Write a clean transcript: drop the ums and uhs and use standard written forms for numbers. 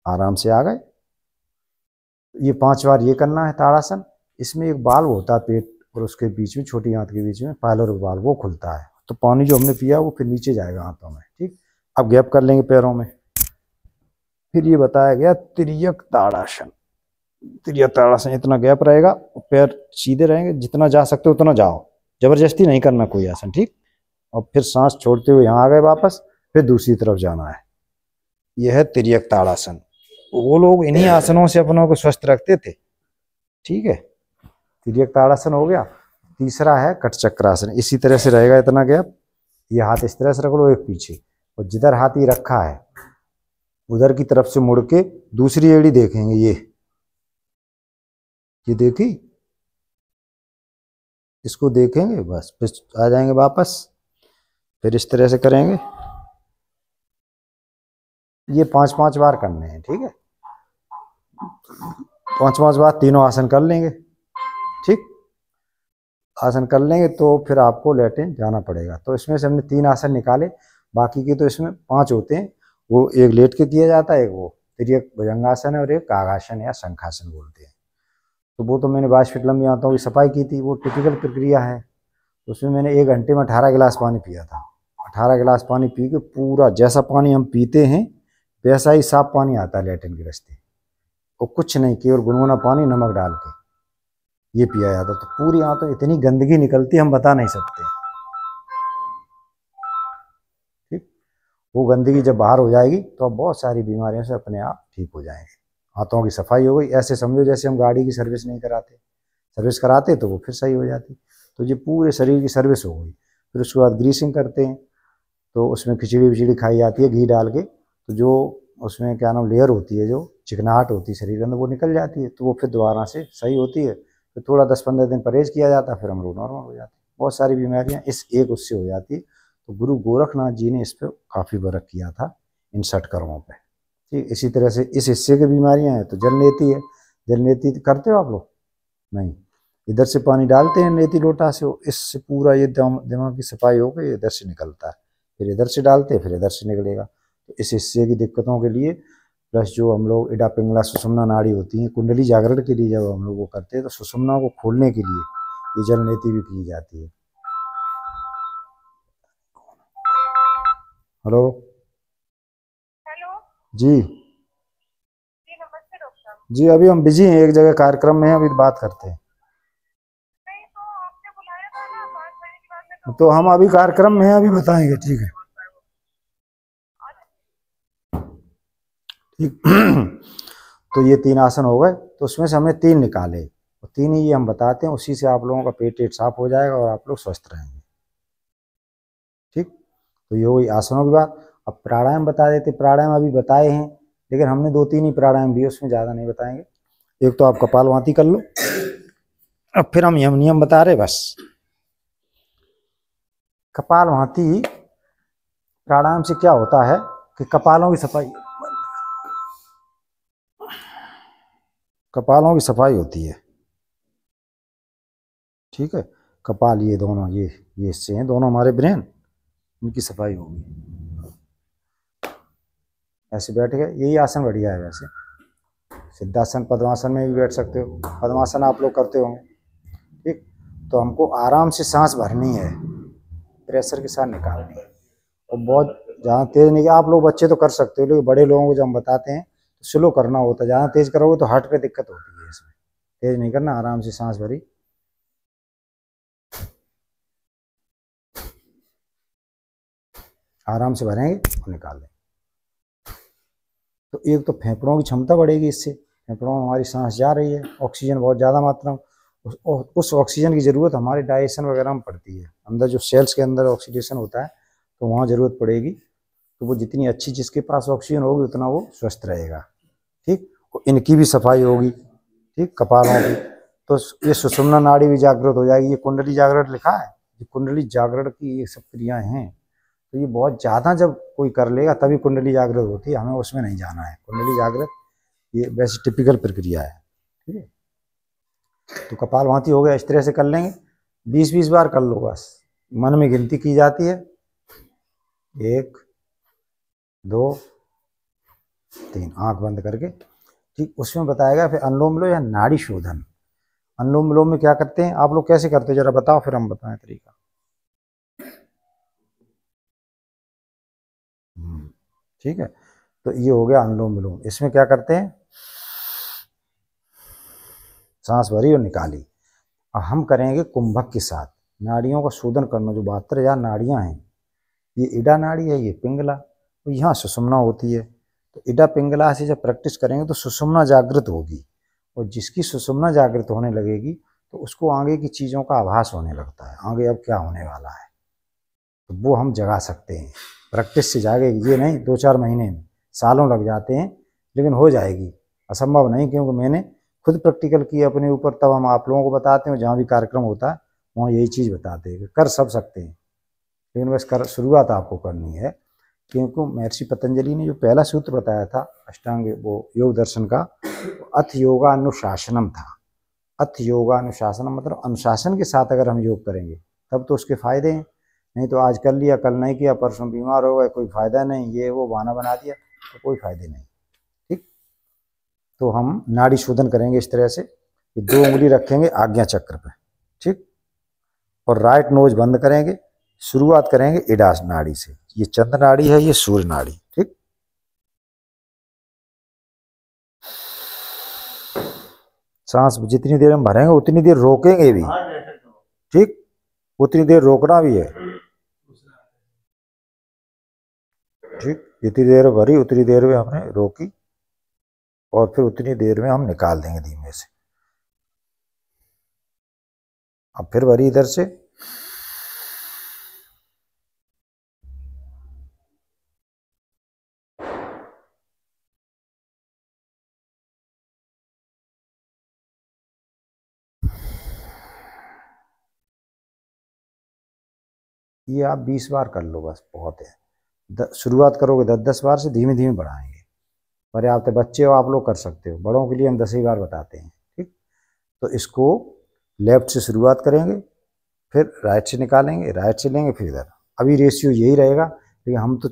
आराम से आ गए। ये 5 बार ये करना है ताड़ासन। इसमें एक बाल्व होता है पेट और उसके बीच में, छोटी आंत के बीच में पायलर बाल्व, वो खुलता है, तो पानी जो हमने पिया वो फिर नीचे जाएगा आंतों में। ठीक, अब गैप कर लेंगे पैरों में। फिर ये बताया गया तिर्यक ताड़ासन। तिर्यक ताड़ासन, इतना गैप रहेगा, पैर सीधे रहेंगे, जितना जा सकते हो उतना जाओ, जबरदस्ती नहीं करना कोई आसन। ठीक, और फिर सांस छोड़ते हुए यहाँ आ गए वापस, फिर दूसरी तरफ जाना है। यह है तिर्यक ताड़ासन। वो लोग इन्हीं आसनों से अपनों को स्वस्थ रखते थे। ठीक है, तिर्यक ताड़ासन हो गया। तीसरा है कटचक्रासन। इसी तरह से रहेगा इतना गैप, ये हाथ इस तरह से रख लो, एक पीछे, और जिधर हाथ ये रखा है उधर की तरफ से मुड़ के दूसरी एड़ी देखेंगे, ये देखी, इसको देखेंगे बस, फिर आ जाएंगे वापस। फिर इस तरह से करेंगे। ये 5-5 बार करने हैं। ठीक है, 5-5 बार तीनों आसन कर लेंगे। ठीक, आसन कर लेंगे तो फिर आपको लेटिन जाना पड़ेगा। तो इसमें से हमने 3 आसन निकाले, बाकी के तो इसमें 5 होते हैं। वो एक लेट के किया जाता है, एक वो तिर्यक भुजंगासन है, और एक कागासन या शंखासन बोलते हैं। तो वो तो मैंने बाष्पिक लंबी आंतों की सफाई की थी, वो टिपिकल प्रक्रिया है। उसमें मैंने 1 घंटे में 18 गिलास पानी पिया था। 18 गिलास पानी पी के पूरा, जैसा पानी हम पीते हैं वैसा ही साफ पानी आता है लेटिन के रास्ते, और कुछ नहीं, केवल गुनगुना पानी नमक डाल के ये पिया जाता। तो पूरी आंतों इतनी गंदगी निकलती हम बता नहीं सकते। ठीक, वो गंदगी जब बाहर हो जाएगी तो अब बहुत सारी बीमारियों से अपने आप ठीक हो जाएंगे। हाथों की सफाई हो गई। ऐसे समझो जैसे हम गाड़ी की सर्विस नहीं कराते, सर्विस कराते तो वो फिर सही हो जाती। तो ये पूरे शरीर की सर्विस हो गई। फिर उसके बाद ग्रीसिंग करते हैं, तो उसमें खिचड़ी विचड़ी खाई जाती है घी डाल के, तो जो उसमें क्या नाम लेयर होती है, जो चिकनाहट होती है शरीर के अंदर, वो निकल जाती है, तो वो फिर दोबारा से सही होती है। फिर थोड़ा 10-15 दिन परहेज किया जाता है, फिर हम लोग नॉर्मल हो जाते हैं। बहुत सारी बीमारियां इस एक उससे हो जाती है। तो गुरु गोरखनाथ जी ने इस पर काफ़ी वर्क किया था, इन 60 कर्मों पर। ठीक, इसी तरह से इस हिस्से की बीमारियां हैं तो जलनेती है। जलनेती करते हो आप लोग? नहीं, इधर से पानी डालते हैं नेती लोटा से, इससे पूरा ये दिमाग की सफाई हो गई, इधर से निकलता है, फिर इधर से डालते हैं, फिर इधर से निकलेगा। तो इस हिस्से की दिक्कतों के लिए, प्लस जो हम लोग इडा पिंगला सुषुम्ना नाड़ी होती है, कुंडली जागरण के लिए जब हम लोग वो करते हैं तो सुषुम्ना को खोलने के लिए ये जलनेती भी की जाती है। हेलो। हेलो जी जी, नमस्ते डॉक्टर। जी, अभी हम बिजी हैं, एक जगह कार्यक्रम में हैं, अभी बात करते हैं। नहीं, तो आपने बुलाया था ना 5 बजे के बाद में, तो तो हम अभी कार्यक्रम में हैं, अभी बताएंगे। ठीक है, ठीक। तो ये 3 आसन हो गए, तो उसमें से हमने 3 निकाले, और 3 ही ये हम बताते हैं, उसी से आप लोगों का पेट साफ हो जाएगा और आप लोग स्वस्थ रहेंगे। ठीक, तो ये वही आसनों की बात। अब प्राणायाम बता देते। प्राणायाम अभी बताए हैं, लेकिन हमने 2-3 ही प्राणायाम दिए, उसमें ज़्यादा नहीं बताएंगे। एक तो आप कपालभाति कर लो, अब फिर हम यम नियम बता रहे बस। कपालभाति प्राणायाम से क्या होता है कि कपालों की सफाई होती है। ठीक है, कपाल, ये दोनों, ये हिस्से हैं दोनों हमारे ब्रेन, इनकी सफाई होगी। ऐसे बैठ गए, यही आसन बढ़िया है। वैसे सिद्धासन पद्मासन में भी बैठ सकते हो, पद्मासन आप लोग करते होंगे। ठीक, तो हमको आराम से सांस भरनी है, प्रेशर के साथ निकालनी है, और बहुत ज़्यादा तेज नहीं। आप लोग बच्चे तो कर सकते हो, लेकिन बड़े लोगों को जब हम बताते हैं तो स्लो करना होता है। ज़्यादा तेज करोगे तो हार्ट पे दिक्कत होती है। इसमें तेज नहीं करना, आराम से सांस भरी, आराम से भरेंगे और निकाल लेंगे। तो एक तो फेफड़ों की क्षमता बढ़ेगी इससे, फेफड़ों में हमारी सांस जा रही है, ऑक्सीजन बहुत ज़्यादा मात्रा में, उस ऑक्सीजन की ज़रूरत हमारे डाइजेशन वगैरह में पड़ती है। अंदर जो सेल्स के अंदर ऑक्सीडेशन होता है, तो वहाँ ज़रूरत पड़ेगी। तो वो जितनी अच्छी जिसके पास ऑक्सीजन होगी उतना वो स्वस्थ रहेगा। ठीक, इनकी भी सफाई होगी। ठीक, कपालों की, तो ये सुषुम्ना नाड़ी भी जागृत हो जाएगी। ये कुंडली जागृत लिखा है, ये कुंडली जागरण की ये सब क्रियाएं हैं। तो ये बहुत ज़्यादा जब कोई कर लेगा तभी कुंडली जागृत होती है, हमें उसमें नहीं जाना है। कुंडली जागृत ये वैसे टिपिकल प्रक्रिया है। ठीक है, तो कपालभाति हो गया, इस तरह से कर लेंगे। 20-20 बार कर लो बस, मन में गिनती की जाती है, 1 2 3 आंख बंद करके, ठीक। उसमें बताएगा फिर अनुलोम विलोम या नाड़ी शोधन। अनुलोम विलोम में क्या करते हैं आप लोग, कैसे करते हो जरा बताओ, फिर हम बताएं तरीका। ठीक है, तो ये हो गया अनुलोम विलोम। इसमें क्या करते हैं, सांस भरी और निकाली। अब हम करेंगे कुंभक के साथ, नाड़ियों का शोधन करना। जो 72,000 नाड़ियां हैं, ये इडा नाड़ी है, ये पिंगला, तो यहाँ सुषुम्ना होती है। तो इडा पिंगला से जब प्रैक्टिस करेंगे तो सुषुम्ना जागृत होगी, और जिसकी सुषुम्ना जागृत होने लगेगी तो उसको आगे की चीज़ों का आभास होने लगता है, आगे अब क्या होने वाला है, तो वो हम जगा सकते हैं। प्रैक्टिस से जागेगी, ये नहीं 2-4 महीने में, सालों लग जाते हैं, लेकिन हो जाएगी, असंभव नहीं। क्योंकि मैंने खुद प्रैक्टिकल की अपने ऊपर, तब हम आप लोगों को बताते हैं। जहाँ भी कार्यक्रम होता है वहाँ यही चीज़ बताते हैं कि कर सब सकते हैं, लेकिन बस शुरुआत आपको करनी है। क्योंकि महर्षि पतंजलि ने जो पहला सूत्र बताया था अष्टांग वो योग दर्शन का, अथ योगानुशासनम था। अथ योगानुशासनम मतलब अनुशासन के साथ अगर हम योग करेंगे तब तो उसके फायदे हैं। नहीं तो आज कर लिया, कल नहीं किया, परसों बीमार हो गए, कोई फायदा नहीं, ये वो बहाना बना दिया तो कोई फायदे नहीं, ठीक। तो हम नाड़ी शोधन करेंगे इस तरह से, ये 2 उंगली रखेंगे आज्ञा चक्र पे, ठीक, और राइट नोज बंद करेंगे। शुरुआत करेंगे इडा नाड़ी से, ये चंद्र नाड़ी है, ये सूर्य नाड़ी, ठीक। सांस जितनी देर हम भरेंगे उतनी देर रोकेंगे भी, ठीक, उतनी देर रोकना भी है, ठीक। जितनी देर भरी उतनी देर में हमने रोकी, और फिर उतनी देर में हम निकाल देंगे धीमे से। अब फिर भरी इधर से, ये आप 20 बार कर लो, बस बहुत है। शुरुआत करोगे 10-10 बार से, धीमे धीमे बढ़ाएंगे, पर्याप्त है। बच्चे हो आप लोग कर सकते हो, बड़ों के लिए हम 10 ही बार बताते हैं, ठीक। तो इसको लेफ्ट से शुरुआत करेंगे, फिर राइट से निकालेंगे, राइट से लेंगे, फिर इधर। अभी रेशियो यही रहेगा, लेकिन हम तो